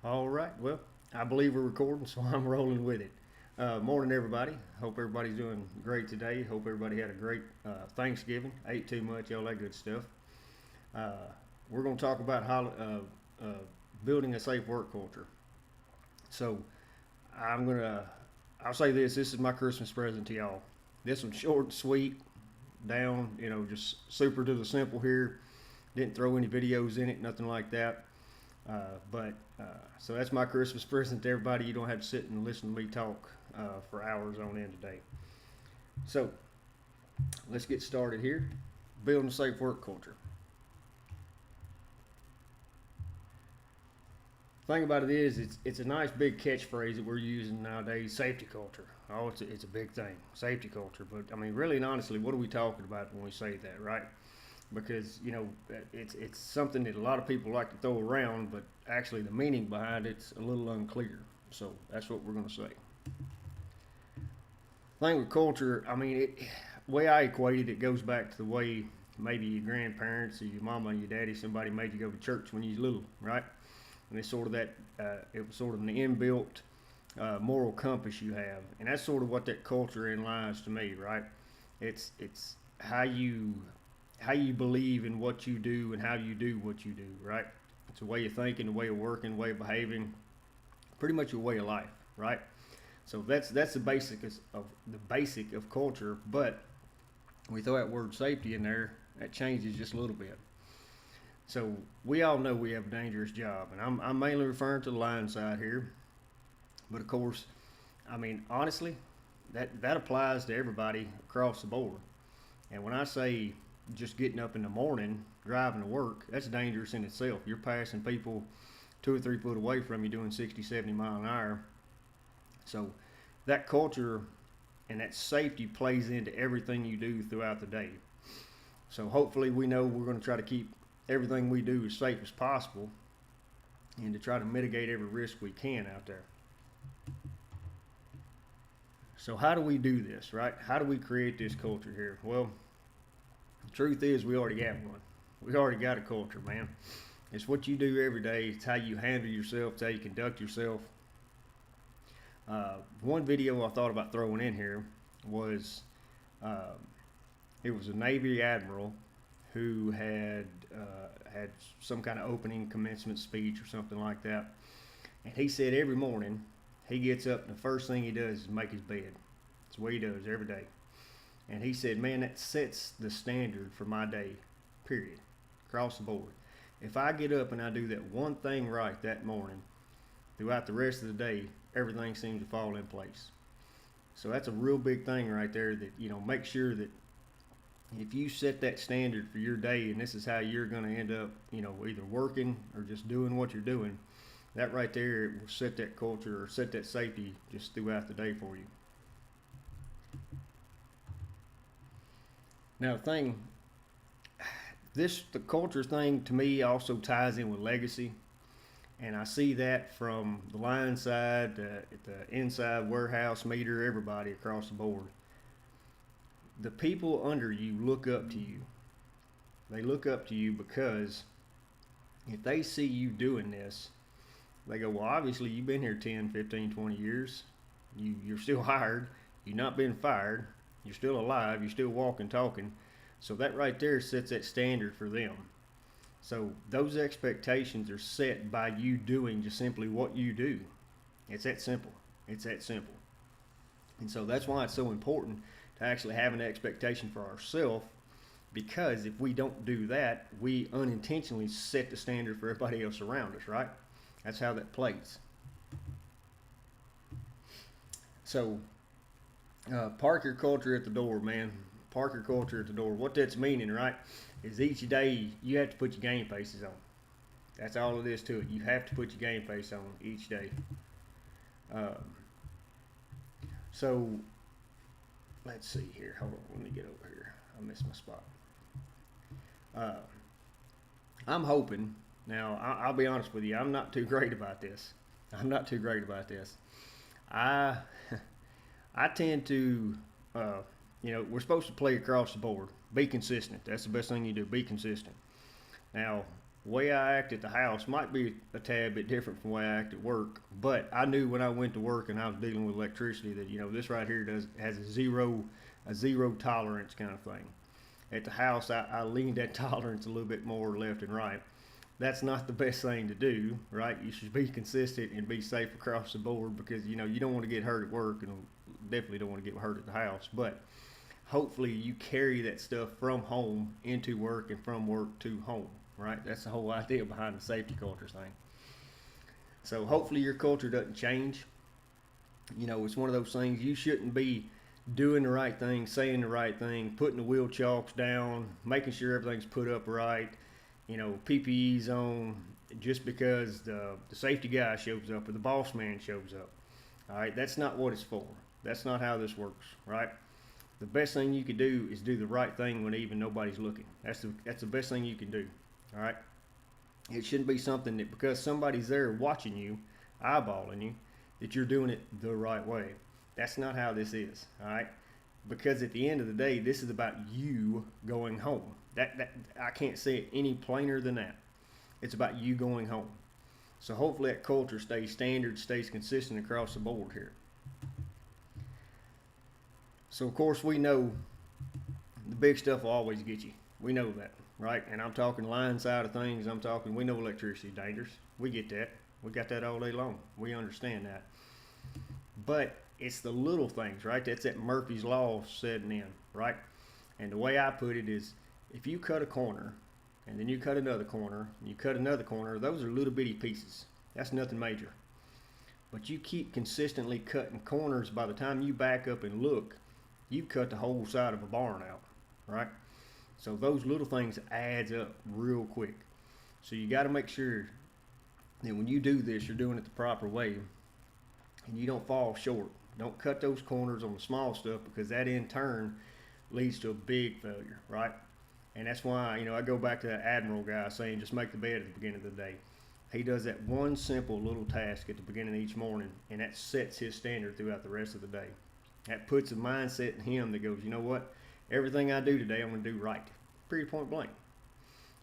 All right. Well, I believe we're recording, so I'm rolling with it. Morning, everybody. Hope everybody's doing great today. Hope everybody had a great Thanksgiving. Ate too much, all that good stuff. Uh, we're going to talk about how building a safe work culture. So I'm gonna. I'll say this. This is my Christmas present to y'all. This one's short, sweet, down. Just super to the simple here. Didn't throw any videos in it, nothing like that. But so that's my Christmas present to everybody. You don't have to sit and listen to me talk for hours on end today. So let's get started here. Building a safe work culture. Thing about it is, it's a nice big catchphrase that we're using nowadays. Safety culture. Oh, it's a big thing. Safety culture. But I mean, really and honestly, what are we talking about when we say that, right? Because it's something that a lot of people like to throw around, but actually the meaning behind it's a little unclear. So that's what we're going to say. Thing with culture, I mean, way I equate it, it goes back to the way maybe your grandparents or your mama and your daddy, somebody made you go to church when you was little, right? And it's sort of that, it was sort of an inbuilt moral compass you have, and that's sort of what that culture in lies to me, right? It's how you believe in what you do and how you do what you do, right? It's a way of thinking, a way of working, a way of behaving, pretty much a way of life, right? So that's the basic of culture, but we throw that word safety in there, that changes just a little bit. So we all know we have a dangerous job, and I'm mainly referring to the line side here, but of course, I mean honestly, that applies to everybody across the board. And when I say just getting up in the morning, driving to work, that's dangerous in itself. You're passing people 2 or 3 foot away from you doing 60, 70 mile an hour. So that culture and that safety plays into everything you do throughout the day. So hopefully we know we're going to try to keep everything we do as safe as possible and to try to mitigate every risk we can out there. So how do we do this, right? How do we create this culture here? Well, the truth is we already have one. We already got a culture, man. It's what you do every day. It's how you handle yourself. It's how you conduct yourself. One video I thought about throwing in here was uh, it was a Navy admiral who had some kind of opening commencement speech or something like that, and he said every morning he gets up and the first thing he does is make his bed. It's what he does every day. And he said, man, that sets the standard for my day, period, across the board. If I get up and I do that one thing right that morning, throughout the rest of the day, everything seems to fall in place. So that's a real big thing right there that, make sure that if you set that standard for your day and this is how you're going to end up, either working or just doing what you're doing, that right there will set that culture or set that safety just throughout the day for you. Now, the culture thing to me also ties in with legacy, and I see that from the line side, the inside warehouse meter, everybody across the board. The people under you look up to you. They look up to you because if they see you doing this, they go, well, obviously you've been here 10, 15, 20 years. You're still hired. You've not been fired. You're still alive. You're still walking, talking. So that right there sets that standard for them. So those expectations are set by you doing just simply what you do. It's that simple. It's that simple. And so that's why it's so important to actually have an expectation for ourselves, because if we don't do that, we unintentionally set the standard for everybody else around us, right? That's how that plays. So park your culture at the door, man. Park your culture at the door. What that's meaning, right, is each day you have to put your game faces on. That's all it is to it. You have to put your game face on each day. So let's see here. Hold on, let me get over here. I missed my spot. I'm hoping. Now, I'll be honest with you. I'm not too great about this. I'm not too great about this. I I tend to, we're supposed to play across the board. Be consistent. That's the best thing you do. Be consistent. Now, way I act at the house might be a tad bit different from the way I act at work, but I knew when I went to work and I was dealing with electricity that, this right here has a zero tolerance kind of thing. At the house, I leaned that tolerance a little bit more left and right. That's not the best thing to do, right? You should be consistent and be safe across the board, because you don't want to get hurt at work, and definitely don't want to get hurt at the house. But hopefully you carry that stuff from home into work and from work to home, right? That's the whole idea behind the safety culture thing. So hopefully your culture doesn't change. It's one of those things, you shouldn't be doing the right thing, saying the right thing, putting the wheel chalks down, making sure everything's put up right, PPE's on, just because the safety guy shows up or the boss man shows up. All right, that's not what it's for. That's not how this works, right? The best thing you can do is do the right thing when even nobody's looking. That's the best thing you can do. All right. It shouldn't be something that because somebody's there watching you, eyeballing you, that you're doing it the right way. That's not how this is. All right. Because at the end of the day, this is about you going home. That I can't say it any plainer than that. It's about you going home. So hopefully that culture stays standard, stays consistent across the board here. So of course we know the big stuff will always get you. We know that, right? And I'm talking line side of things. We know electricity is dangerous. We get that. We got that all day long. We understand that. But it's the little things, right? That's that Murphy's Law setting in, right? And the way I put it is, if you cut a corner, and then you cut another corner, and you cut another corner, those are little bitty pieces. That's nothing major. But you keep consistently cutting corners, by the time you back up and look, you've cut the whole side of a barn out, right? So those little things adds up real quick. So you got to make sure that when you do this, you're doing it the proper way, and you don't fall short. Don't cut those corners on the small stuff, because that in turn leads to a big failure, right? And that's why, I go back to that Admiral guy saying just make the bed at the beginning of the day. He does that one simple little task at the beginning of each morning, and that sets his standard throughout the rest of the day. That puts a mindset in him that goes, you know what? Everything I do today, I'm going to do right. Period, point blank.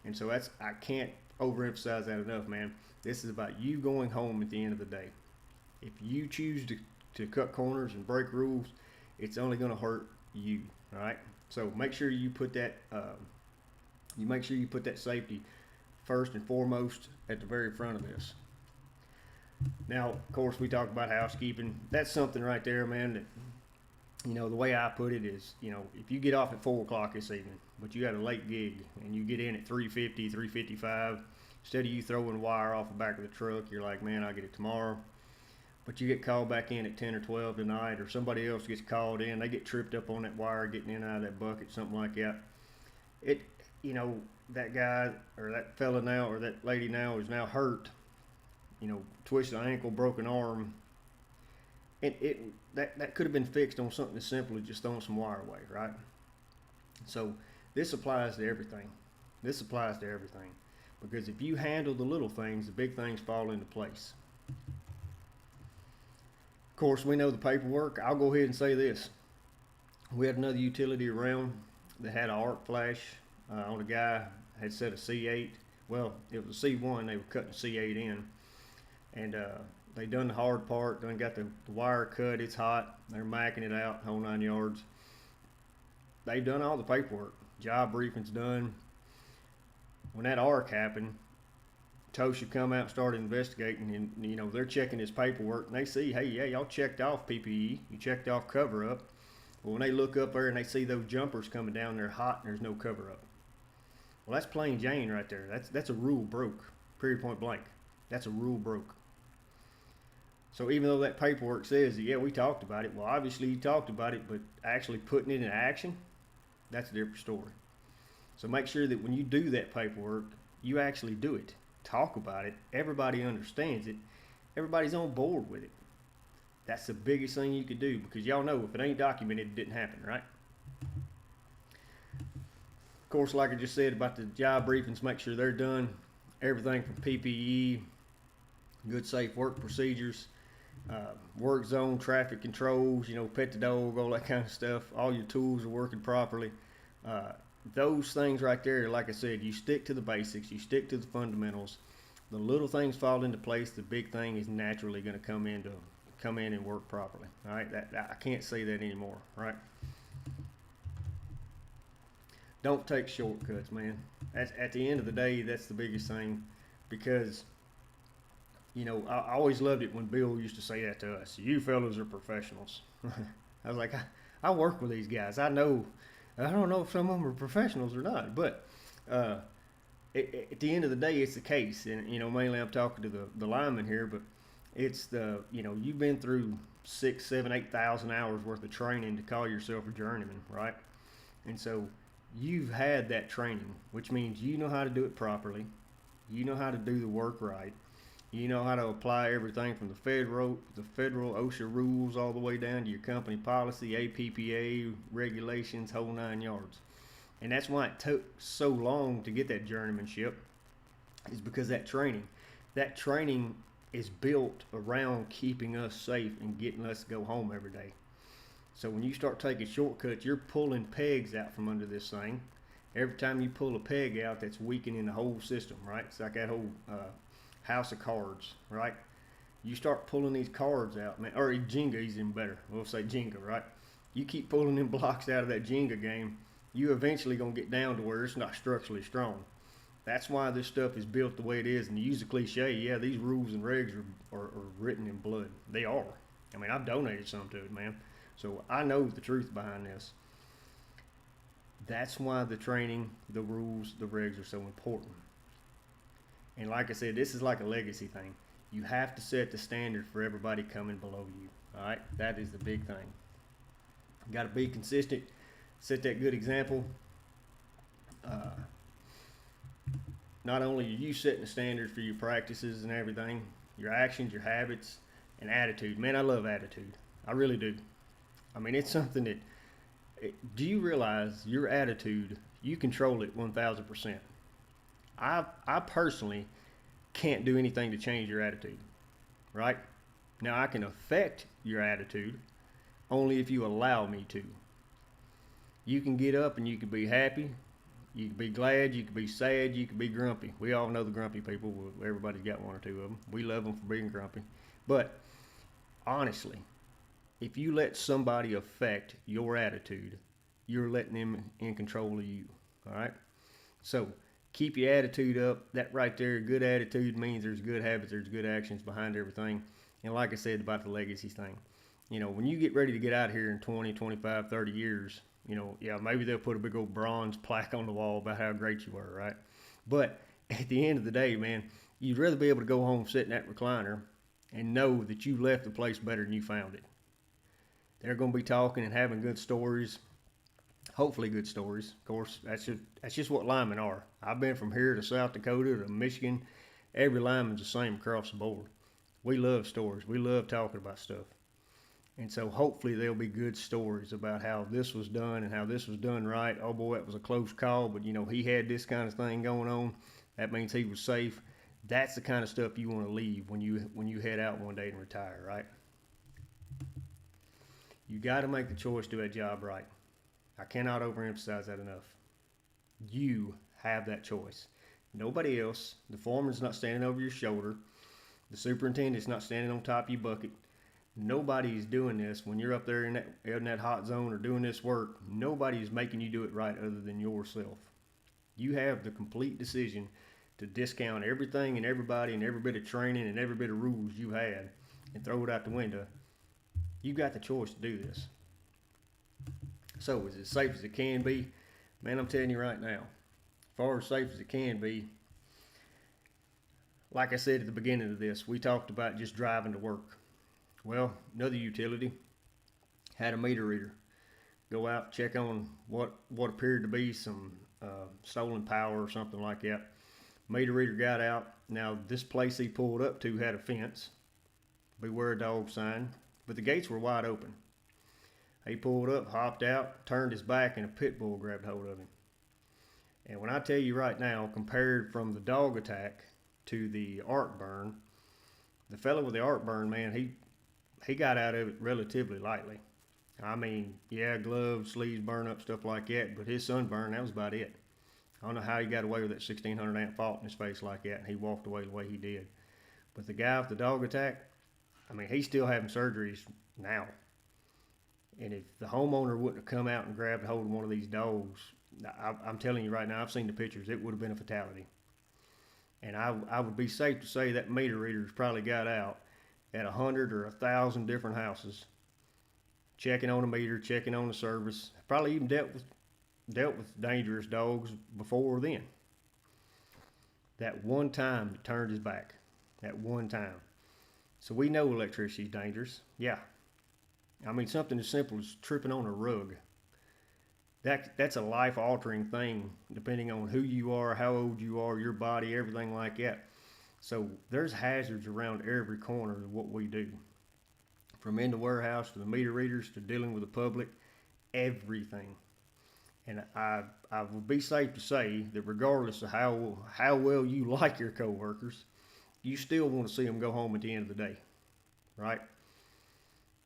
And so I can't overemphasize that enough, man. This is about you going home at the end of the day. If you choose to cut corners and break rules, it's only going to hurt you, all right? So make sure you put that safety first and foremost at the very front of this. Now, of course, we talk about housekeeping. That's something right there, man, that, the way I put it is, if you get off at 4 o'clock this evening, but you got a late gig and you get in at 3:50, 3:55, instead of you throwing wire off the back of the truck, you're like, man, I'll get it tomorrow. But you get called back in at 10 or 12 tonight, or somebody else gets called in, they get tripped up on that wire getting in and out of that bucket, something like that. That guy or that fella now or that lady now is now hurt, twisted ankle, broken arm. That could have been fixed on something as simple as just throwing some wire away, right? So this applies to everything. Because if you handle the little things, the big things fall into place. Of course, we know the paperwork. I'll go ahead and say this. We had another utility around that had an arc flash on a guy, had set a C8. Well, it was a C1. They were cutting C8 in. And they done the hard part, done got the wire cut. It's hot. They're macking it out, whole 9 yards. They done all the paperwork. Job briefing's done. When that arc happened, TOSHA come out and started investigating, and they're checking his paperwork, and they see, hey, yeah, y'all checked off PPE, you checked off cover up. Well, when they look up there and they see those jumpers coming down, they're hot and there's no cover up. Well, that's plain Jane right there. That's a rule broke. Period, point blank. That's a rule broke. So even though that paperwork says that, yeah, we talked about it, well, obviously you talked about it, but actually putting it in action, that's a different story. So make sure that when you do that paperwork, you actually do it. Talk about it. Everybody understands it. Everybody's on board with it. That's the biggest thing you could do, because y'all know if it ain't documented, it didn't happen, right? Of course, like I just said about the job briefings, make sure they're done. Everything from PPE, good safe work procedures, work zone traffic controls, pet the dog, all that kind of stuff. All your tools are working properly. those things right there, like I said, you stick to the basics, you stick to the fundamentals. The little things fall into place. The big thing is naturally going to come in and work properly. All right, that I can't say that anymore. Right? Don't take shortcuts, man. At the end of the day, that's the biggest thing, because I always loved it when Bill used to say that to us. You fellows are professionals. I was like, I work with these guys. I know. I don't know if some of them are professionals or not, but uh, at the end of the day, it's the case. And mainly I'm talking to the lineman here, but it's you've been through 6, 7, 8,000 hours worth of training to call yourself a journeyman, right? And so you've had that training, which means you know how to do it properly. You know how to do the work right. You know how to apply everything from the federal OSHA rules all the way down to your company policy, APPA regulations, whole 9 yards. And that's why it took so long to get that journeymanship, is because that training is built around keeping us safe and getting us to go home every day. So when you start taking shortcuts, you're pulling pegs out from under this thing. Every time you pull a peg out, that's weakening the whole system, right? It's like that whole house of cards, right? You start pulling these cards out, man, or Jenga is even better. We'll say Jenga, right? You keep pulling them blocks out of that Jenga game, you eventually gonna get down to where it's not structurally strong. That's why this stuff is built the way it is. And to use a cliche, yeah, these rules and regs are written in blood. They are. I mean, I've donated some to it, man. So I know the truth behind this. That's why the training, the rules, the regs are so important. And like I said, this is like a legacy thing. You have to set the standard for everybody coming below you. All right, that is the big thing. You got to be consistent, set that good example. Not only are you setting the standards for your practices and everything, your actions, your habits, and attitude. Man, I love attitude. I really do. I mean, it's something that. Do you realize your attitude? You control it 1,000%. I personally can't do anything to change your attitude, right? Now I can affect your attitude only if you allow me to. You can get up and you can be happy, you can be glad, you can be sad, you can be grumpy. We all know the grumpy people. Everybody's got one or two of them. We love them for being grumpy. But honestly, if you let somebody affect your attitude, you're letting them in control of you. All right? So keep your attitude up. That right there, good attitude means there's good habits, there's good actions behind everything. And like I said about the legacy thing, when you get ready to get out of here in 20, 25, 30 years, yeah, maybe they'll put a big old bronze plaque on the wall about how great you were, right? But at the end of the day, man, you'd rather be able to go home, sit in that recliner, and know that you left the place better than you found it. They're going to be talking and having good stories, hopefully good stories. Of course, that's just what linemen are. I've been from here to South Dakota to Michigan. Every lineman's the same across the board. We love stories. We love talking about stuff. And so hopefully there'll be good stories about how this was done and how this was done right. Oh boy, it was a close call, but he had this kind of thing going on. That means he was safe. That's the kind of stuff you want to leave when you head out one day and retire, right? You got to make the choice to do that job right. I cannot overemphasize that enough. You have that choice. Nobody else. The foreman's not standing over your shoulder. The superintendent's not standing on top of your bucket. Nobody's doing this when you're up there in that hot zone or doing this work. Nobody's making you do it right other than yourself. You have the complete decision to discount everything and everybody and every bit of training and every bit of rules you had and throw it out the window. You got the choice to do this. So is it safe as it can be? Man, I'm telling you right now, as far as safe as it can be, like I said at the beginning of this, we talked about just driving to work. Well, another utility had a meter reader go out, check on what appeared to be some stolen power or something like that. Meter reader got out. Now, this place he pulled up to had a fence, beware dog sign, but the gates were wide open. He pulled up, hopped out, turned his back, and a pit bull grabbed hold of him. And when I tell you right now, compared from the dog attack to the arc burn, the fellow with the arc burn, man, he got out of it relatively lightly. I mean, yeah, gloves, sleeves burn up, stuff like that, but his sunburn, that was about it. I don't know how he got away with that 1600 amp fault in his face like that, and he walked away the way he did. But the guy with the dog attack, I mean, he's still having surgeries now. And if the homeowner wouldn't have come out and grabbed hold of one of these dogs, I'm telling you right now, I've seen the pictures, it would have been a fatality. And I would be safe to say that meter reader's probably got out at 100 or 1,000 different houses, checking on the meter, checking on the service. Probably even dealt with dangerous dogs before then. That one time he turned his back. That one time. So we know electricity is dangerous. Yeah. I mean, something as simple as tripping on a rug. That's a life altering thing depending on who you are, how old you are, your body, everything like that. So there's hazards around every corner of what we do. From in the warehouse to the meter readers to dealing with the public, everything. And I would be safe to say that regardless of how well you like your coworkers, you still want to see them go home at the end of the day, right?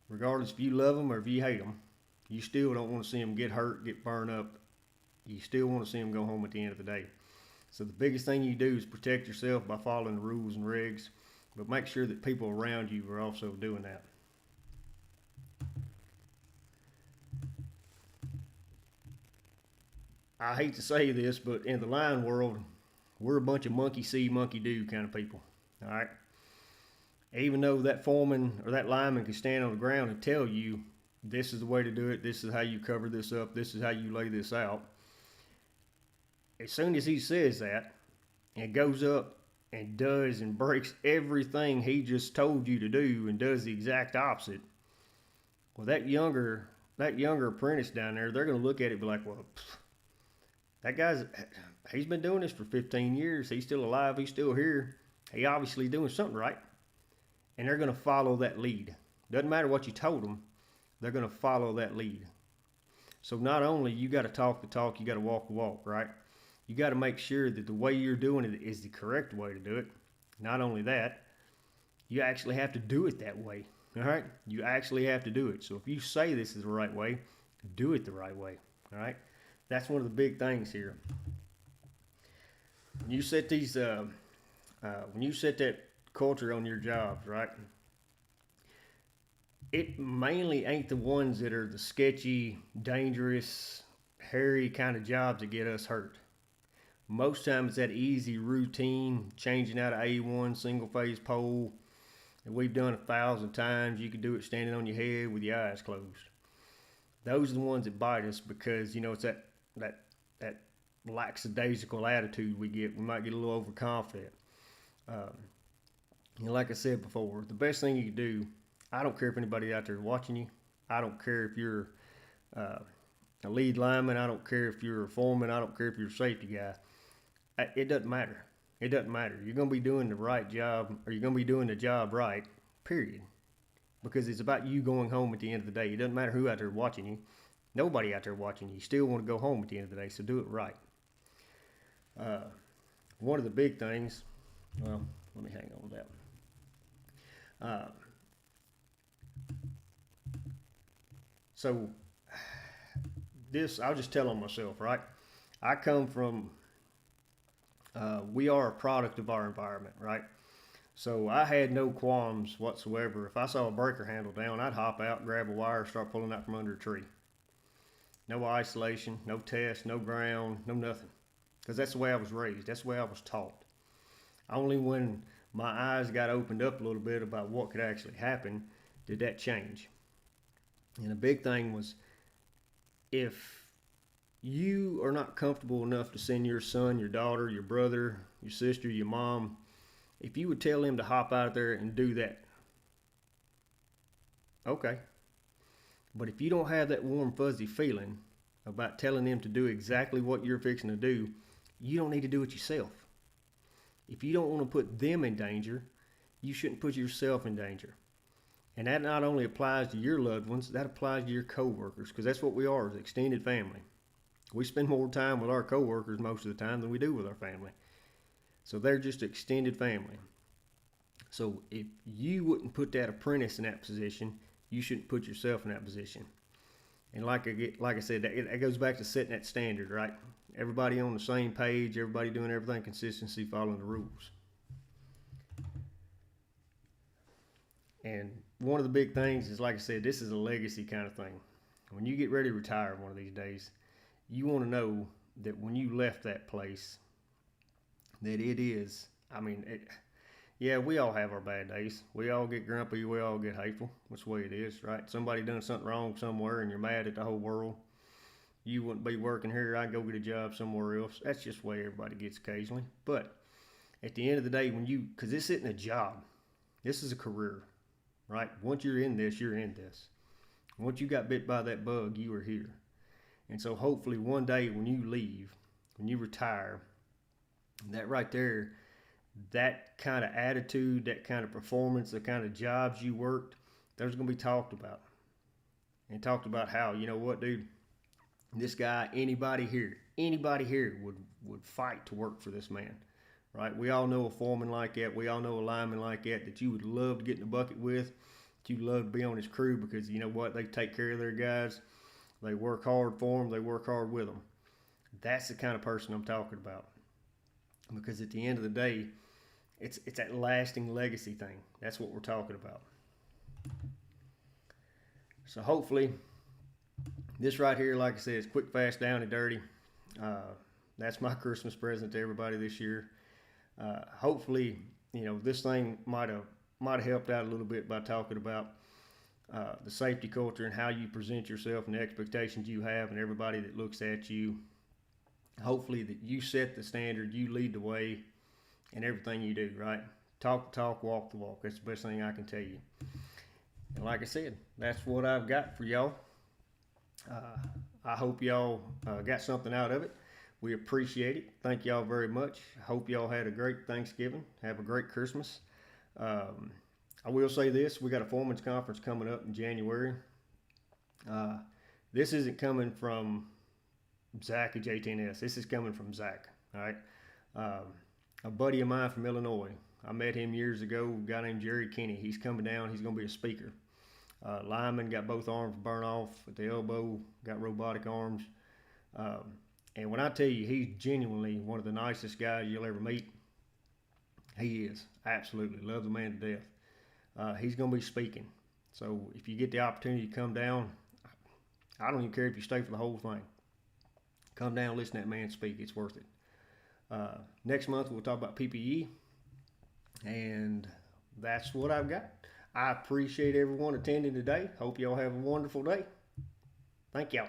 Regardless if you love them or if you hate them, you still don't want to see them get hurt, get burned up. You still want to see them go home at the end of the day. So the biggest thing you do is protect yourself by following the rules and regs, but make sure that people around you are also doing that. I hate to say this, but in the line world, we're a bunch of monkey see, monkey do kind of people. All right. Even though that foreman or that lineman can stand on the ground and tell you this is the way to do it, this is how you cover this up, this is how you lay this out. As soon as he says that and goes up and does and breaks everything he just told you to do and does the exact opposite, well, that younger apprentice down there, they're going to look at it and be like, well, that he's been doing this for 15 years. He's still alive. He's still here. He obviously doing something right. And they're going to follow that lead. Doesn't matter what you told them. They're going to follow that lead. So not only you got to talk the talk, you got to walk the walk, right? You got to make sure that the way you're doing it is the correct way to do it. Not only that, you actually have to do it that way. All right? You actually have to do it. So if you say this is the right way, do it the right way. All right? That's one of the big things here. When you set that culture on your jobs, right? It mainly ain't the ones that are the sketchy, dangerous, hairy kind of jobs that get us hurt. Most times it's that easy routine, changing out an A1 single phase pole that we've done 1,000 times. You can do it standing on your head with your eyes closed. Those are the ones that bite us because, it's that lackadaisical attitude we get. We might get a little overconfident. Like I said before, the best thing you can do, I don't care if anybody out there watching you. I don't care if you're a lead lineman. I don't care if you're a foreman. I don't care if you're a safety guy. It doesn't matter. It doesn't matter. You're going to be doing the right job, or you're going to be doing the job right, period. Because it's about you going home at the end of the day. It doesn't matter who out there watching you. Nobody out there watching you. You still want to go home at the end of the day, so do it right. One of the big things, well, let me hang on to that. So this, I'll just tell on myself, right? I come from, we are a product of our environment, right? So I had no qualms whatsoever. If I saw a breaker handle down, I'd hop out, grab a wire, start pulling out from under a tree. No isolation, no test, no ground, no nothing. Because that's the way I was raised. That's the way I was taught. Only when my eyes got opened up a little bit about what could actually happen did that change. And the big thing was, if you are not comfortable enough to send your son, your daughter, your brother, your sister, your mom, if you would tell them to hop out there and do that, okay. But if you don't have that warm, fuzzy feeling about telling them to do exactly what you're fixing to do, you don't need to do it yourself. If you don't want to put them in danger, you shouldn't put yourself in danger. And that not only applies to your loved ones, that applies to your coworkers, because that's what we are, as extended family. We spend more time with our coworkers most of the time than we do with our family. So they're just extended family. So if you wouldn't put that apprentice in that position, you shouldn't put yourself in that position. And like I said, that goes back to setting that standard, right? Everybody on the same page, everybody doing everything, consistency, following the rules. And one of the big things is, like I said, this is a legacy kind of thing. When you get ready to retire one of these days, you want to know that when you left that place, that it is, I mean, yeah, we all have our bad days. We all get grumpy. We all get hateful. That's the way it is, right? Somebody done something wrong somewhere and you're mad at the whole world. You wouldn't be working here. I'd go get a job somewhere else. That's just the way everybody gets occasionally. But at the end of the day, because this isn't a job, this is a career, right? Once you're in this, you're in this. Once you got bit by that bug, you are here. And so hopefully one day when you leave, when you retire, that right there, that kind of attitude, that kind of performance, the kind of jobs you worked, those are going to be talked about. And talked about how, you know what, dude, this guy, anybody here would fight to work for this man, right? We all know a foreman like that. We all know a lineman like that you would love to get in the bucket with, that you'd love to be on his crew because, you know what, they take care of their guys. They work hard for them. They work hard with them. That's the kind of person I'm talking about. Because at the end of the day, it's that lasting legacy thing. That's what we're talking about. So hopefully, this right here, like I said, is quick, fast, down and dirty. That's my Christmas present to everybody this year. Hopefully, you know, this thing might have helped out a little bit by talking about the safety culture and how you present yourself and the expectations you have and everybody that looks at you. Hopefully that you set the standard, you lead the way in everything you do, right? Talk the talk, walk the walk. That's the best thing I can tell you. And like I said, that's what I've got for y'all. I hope y'all got something out of it. We appreciate it. Thank y'all very much. I hope y'all had a great Thanksgiving. Have a great Christmas. I will say this. We got a foreman's conference coming up in January. This isn't coming from Zach at J10S. This is coming from Zach, all right? A buddy of mine from Illinois. I met him years ago, a guy named Jerry Kinney. He's coming down. He's going to be a speaker. Lineman, got both arms burnt off at the elbow, got robotic arms. And when I tell you, he's genuinely one of the nicest guys you'll ever meet. He is. Absolutely. Love the man to death. He's going to be speaking. So if you get the opportunity to come down, I don't even care if you stay for the whole thing. Come down, listen to that man speak. It's worth it. Next month, we'll talk about PPE. And that's what I've got. I appreciate everyone attending today. Hope y'all have a wonderful day. Thank y'all.